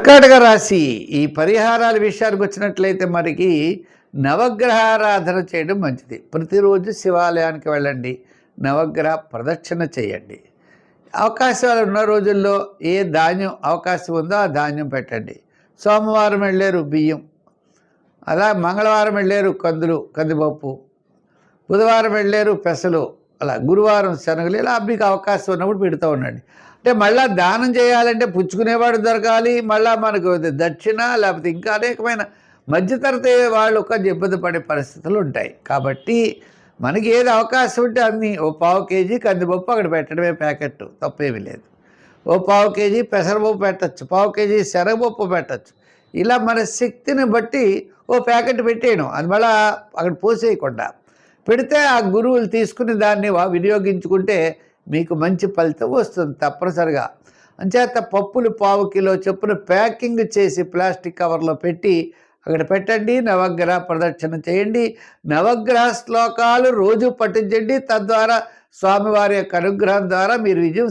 కర్కాటక రాశి ఈ పరిహారాల విషయానికి వచ్చినట్లయితే మనకి నవగ్రహారాధన చేయడం మంచిది. ప్రతిరోజు శివాలయానికి వెళ్ళండి, నవగ్రహ ప్రదక్షిణ చేయండి. అవకాశాలు ఉన్న రోజుల్లో ఏ ధాన్యం అవకాశం ఉందో ఆ ధాన్యం పెట్టండి. సోమవారం వెళ్ళారు బియ్యం, అలా మంగళవారం వెళ్ళారు కందిపప్పు, బుధవారం వెళ్ళారు పెసలు, అలా గురువారం శనగలు, ఇలా మీకు అవకాశం ఉన్నప్పుడు పెడుతూ ఉండండి. అంటే మళ్ళీ దానం చేయాలంటే పుచ్చుకునేవాడు దొరకాలి, మళ్ళీ మనకు దక్షిణ లేకపోతే ఇంకా అనేకమైన మధ్యతరగతి వాళ్ళు ఒక ఇబ్బంది పడే పరిస్థితులు ఉంటాయి. కాబట్టి మనకి ఏది అవకాశం ఉంటే అన్నీ ఓ పావు కేజీ కందిపప్పు అక్కడ పెట్టడమే ప్యాకెట్, తప్పేమీ లేదు. ఓ పావు కేజీ పెసరపప్పు పెట్టచ్చు, పావు కేజీ శనగపప్పు పెట్టచ్చు. ఇలా మన శక్తిని బట్టి ఓ ప్యాకెట్ పెట్టేయడం, అది మళ్ళీ అక్కడ పోసేయకుండా పెడితే ఆ గురువులు తీసుకుని దాన్ని వినియోగించుకుంటే మీకు మంచి ఫలితం వస్తుంది తప్పనిసరిగా. అంచేత పప్పులు పావు కిలో చొప్పున ప్యాకింగ్ చేసి ప్లాస్టిక్ కవర్లో పెట్టి అక్కడ పెట్టండి. నవగ్రహ ప్రదక్షిణ చేయండి. నవగ్రహ శ్లోకాలు రోజు పఠించండి. తద్వారా స్వామివారి యొక్క అనుగ్రహం ద్వారా మీరు విజయం